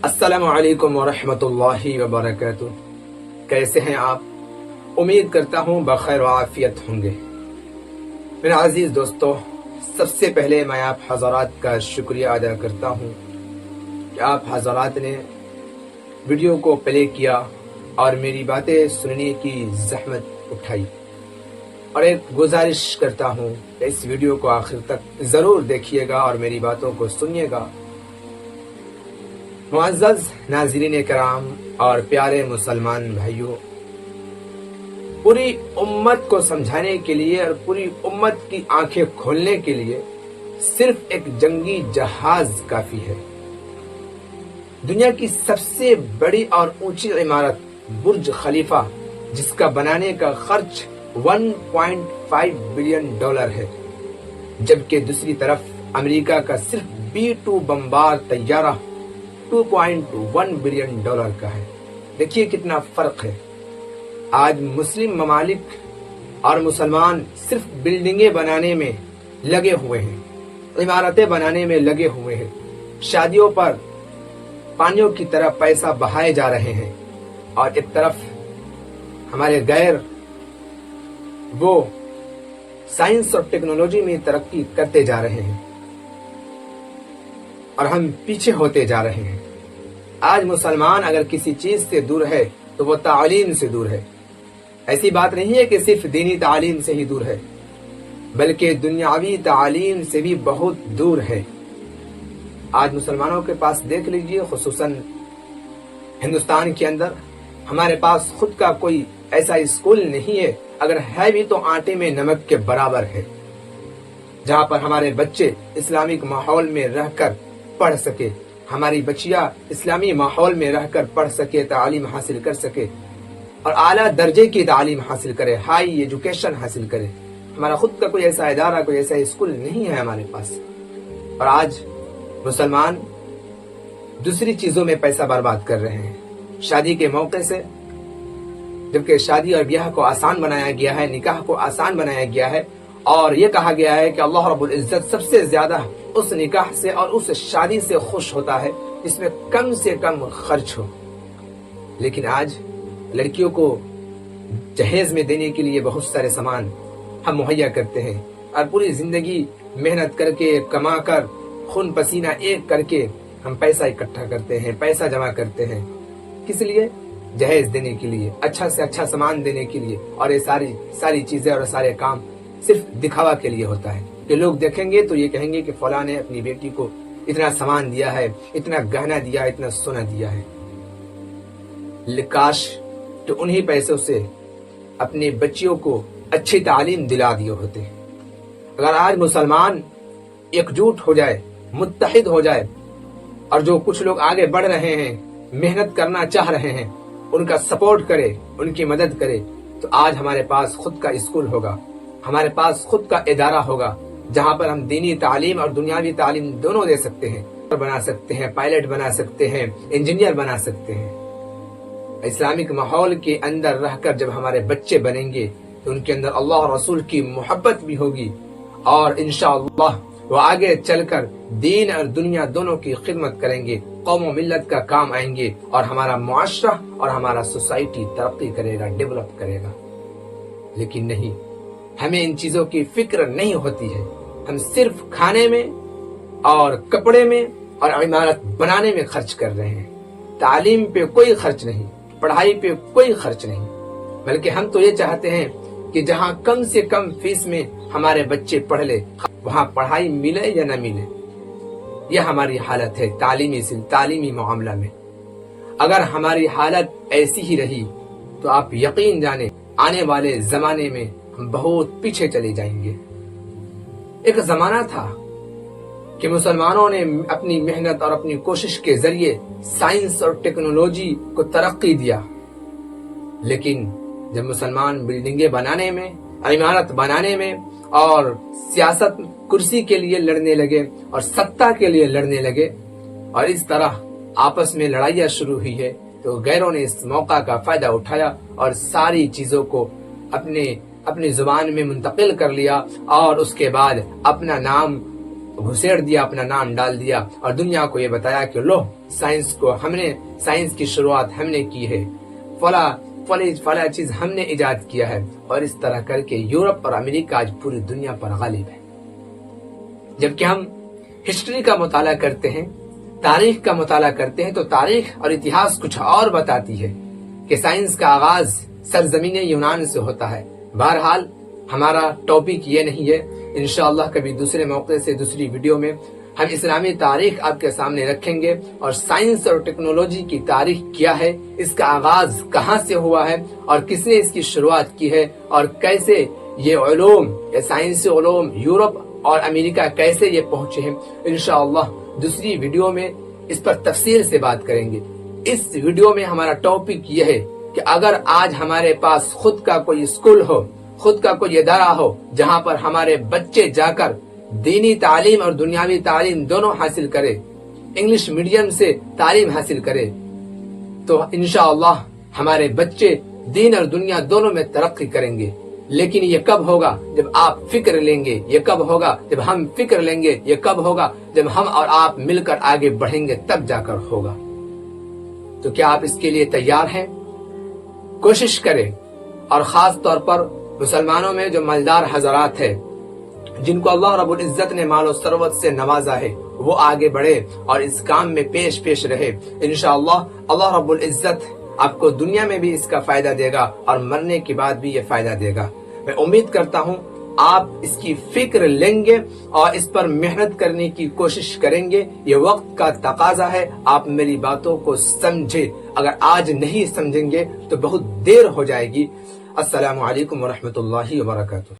السلام علیکم ورحمۃ اللہ وبرکاتہ۔ کیسے ہیں آپ؟ امید کرتا ہوں بخیر و عافیت ہوں گے۔ میرے عزیز دوستو، سب سے پہلے میں آپ حضرات کا شکریہ ادا کرتا ہوں کہ آپ حضرات نے ویڈیو کو پلے کیا اور میری باتیں سننے کی زحمت اٹھائی، اور ایک گزارش کرتا ہوں کہ اس ویڈیو کو آخر تک ضرور دیکھیے گا اور میری باتوں کو سنیے گا۔ معزز ناظرین کرام اور پیارے مسلمان بھائیوں، پوری امت کو سمجھانے کے لیے اور پوری امت کی آنکھیں کھولنے کے لیے صرف ایک جنگی جہاز کافی ہے۔ دنیا کی سب سے بڑی اور اونچی عمارت برج خلیفہ، جس کا بنانے کا خرچ 1.5 بلین ڈالر ہے، جبکہ دوسری طرف امریکہ کا صرف B-2 بمبار طیارہ 2.1 بلین ڈالر کا ہے۔ دیکھیے کتنا فرق ہے۔ آج مسلم ممالک اور مسلمان صرف بلڈنگیں بنانے میں لگے ہوئے ہیں، عمارتیں بنانے میں لگے ہوئے ہیں، شادیوں پر پانیوں کی طرح پیسہ بہائے جا رہے ہیں، اور ایک طرف ہمارے غیر وہ سائنس اور ٹیکنالوجی میں ترقی کرتے جا رہے ہیں اور ہم پیچھے ہوتے جا رہے ہیں۔ آج مسلمان اگر کسی چیز سے دور ہے تو وہ تعلیم سے دور ہے۔ ایسی بات نہیں ہے کہ صرف دینی تعلیم سے ہی دور ہے، بلکہ دنیاوی تعلیم سے بھی بہت دور ہے۔ آج مسلمانوں کے پاس دیکھ لیجئے، خصوصاً ہندوستان کے اندر ہمارے پاس خود کا کوئی ایسا اسکول نہیں ہے، اگر ہے بھی تو آٹے میں نمک کے برابر ہے، جہاں پر ہمارے بچے اسلامک ماحول میں رہ کر پڑھ سکے، ہماری بچیاں اسلامی ماحول میں رہ کر پڑھ سکے، تعلیم حاصل کر سکے اور اعلیٰ درجے کی تعلیم حاصل کرے، ہائی ایجوکیشن حاصل کرے۔ ہمارا خود کا کوئی ایسا ادارہ، کوئی ایسا اسکول نہیں ہے ہمارے پاس، اور آج مسلمان دوسری چیزوں میں پیسہ برباد کر رہے ہیں۔ شادی کے موقع سے، جبکہ شادی اور بیاہ کو آسان بنایا گیا ہے، نکاح کو آسان بنایا گیا ہے، اور یہ کہا گیا ہے کہ اللہ رب العزت سب سے زیادہ اس نکاح سے اور اس شادی سے خوش ہوتا ہے جس میں کم سے کم خرچ ہو۔ لیکن آج لڑکیوں کو جہیز میں دینے کے لیے بہت سارے سامان ہم مہیا کرتے ہیں، اور پوری زندگی محنت کر کے، کما کر، خون پسینہ ایک کر کے ہم پیسہ اکٹھا کرتے ہیں، پیسہ جمع کرتے ہیں۔ کس لیے؟ جہیز دینے کے لیے، اچھا سے اچھا سامان دینے کے لیے، اور یہ ساری چیزیں اور سارے کام صرف دکھاوا کے لیے ہوتا ہے کہ لوگ دیکھیں گے تو یہ کہیں گے کہ فلاں نے اپنی بیٹی کو اتنا سامان دیا ہے، اتنا گہنا دیا ہے، اتنا سونا دیا ہے۔ کاش تو انہی پیسوں سے اپنے بچیوں کو اچھی تعلیم دلا دیے ہوتے۔ اگر آج مسلمان ایک جٹ ہو جائے، متحد ہو جائے، اور جو کچھ لوگ آگے بڑھ رہے ہیں، محنت کرنا چاہ رہے ہیں، ان کا سپورٹ کرے، ان کی مدد کرے، تو آج ہمارے پاس خود کا اسکول ہوگا، ہمارے پاس خود کا ادارہ ہوگا، جہاں پر ہم دینی تعلیم اور دنیاوی تعلیم دونوں دے سکتے ہیں، بنا سکتے ہیں، پائلٹ بنا سکتے ہیں، انجینئر بنا سکتے ہیں۔ اسلامک ماحول کے اندر رہ کر جب ہمارے بچے بنیں گے تو ان کے اندر اللہ اور رسول کی محبت بھی ہوگی، اور انشاءاللہ وہ آگے چل کر دین اور دنیا دونوں کی خدمت کریں گے، قوم و ملت کا کام آئیں گے، اور ہمارا معاشرہ اور ہمارا سوسائٹی ترقی کرے گا، ڈیولپ کرے گا۔ لیکن نہیں، ہمیں ان چیزوں کی فکر نہیں ہوتی ہے۔ ہم صرف کھانے میں اور کپڑے میں اور عمارت بنانے میں خرچ کر رہے ہیں، تعلیم پہ کوئی خرچ نہیں، پڑھائی پہ کوئی خرچ نہیں، بلکہ ہم تو یہ چاہتے ہیں کہ جہاں کم سے کم فیس میں ہمارے بچے پڑھ لے، وہاں پڑھائی ملے یا نہ ملے۔ یہ ہماری حالت ہے تعلیمی معاملہ میں۔ اگر ہماری حالت ایسی ہی رہی تو آپ یقین جانیں آنے والے زمانے میں ہم بہت پیچھے چلے جائیں گے۔ ایک زمانہ تھا کہ مسلمانوں نے اپنی محنت اور اپنی کوشش کے ذریعے سائنس اور ٹیکنالوجی کو ترقی دیا، لیکن جب مسلمان بلڈنگیں بنانے میں، عمارت بنانے میں اور سیاست کرسی کے لیے لڑنے لگے اور سطح کے لیے لڑنے لگے، اور اس طرح آپس میں لڑائیاں شروع ہوئی ہے، تو غیروں نے اس موقع کا فائدہ اٹھایا اور ساری چیزوں کو اپنی زبان میں منتقل کر لیا، اور اس کے بعد اپنا نام گھسیڑ دیا، اپنا نام ڈال دیا، اور دنیا کو یہ بتایا کہ لو سائنس کی شروعات ہم نے کی ہے، فلاں چیز ہم نے ایجاد کیا ہے، اور اس طرح کر کے یورپ اور امریکہ آج پوری دنیا پر غالب ہے۔ جبکہ ہم ہسٹری کا مطالعہ کرتے ہیں، تاریخ کا مطالعہ کرتے ہیں، تو تاریخ اور اتہاس کچھ اور بتاتی ہے کہ سائنس کا آغاز سرزمین یونان سے ہوتا ہے۔ بہرحال ہمارا ٹاپک یہ نہیں ہے، انشاءاللہ کبھی دوسرے موقع سے دوسری ویڈیو میں ہم اسلامی تاریخ آپ کے سامنے رکھیں گے، اور سائنس اور ٹیکنالوجی کی تاریخ کیا ہے، اس کا آغاز کہاں سے ہوا ہے، اور کس نے اس کی شروعات کی ہے، اور کیسے یہ علوم، یہ سائنسی علوم یورپ اور امریکہ کیسے یہ پہنچے ہیں۔ انشاءاللہ دوسری ویڈیو میں اس پر تفصیل سے بات کریں گے۔ اس ویڈیو میں ہمارا ٹاپک یہ ہے کہ اگر آج ہمارے پاس خود کا کوئی اسکول ہو، خود کا کوئی ادارہ ہو جہاں پر ہمارے بچے جا کر دینی تعلیم اور دنیاوی تعلیم دونوں حاصل کرے، انگلش میڈیم سے تعلیم حاصل کرے، تو انشاءاللہ ہمارے بچے دین اور دنیا دونوں میں ترقی کریں گے۔ لیکن یہ کب ہوگا؟ جب آپ فکر لیں گے۔ یہ کب ہوگا؟ جب ہم فکر لیں گے۔ یہ کب ہوگا؟ جب ہم اور آپ مل کر آگے بڑھیں گے، تب جا کر ہوگا۔ تو کیا آپ اس کے لیے تیار ہیں؟ کوشش کریں، اور خاص طور پر مسلمانوں میں جو مالدار حضرات ہیں، جن کو اللہ رب العزت نے مال و ثروت سے نوازا ہے، وہ آگے بڑھے اور اس کام میں پیش رہے۔ انشاءاللہ اللہ رب العزت آپ کو دنیا میں بھی اس کا فائدہ دے گا، اور مرنے کے بعد بھی یہ فائدہ دے گا۔ میں امید کرتا ہوں آپ اس کی فکر لیں گے اور اس پر محنت کرنے کی کوشش کریں گے۔ یہ وقت کا تقاضا ہے، آپ میری باتوں کو سمجھیں۔ اگر آج نہیں سمجھیں گے تو بہت دیر ہو جائے گی۔ السلام علیکم ورحمۃ اللہ وبرکاتہ۔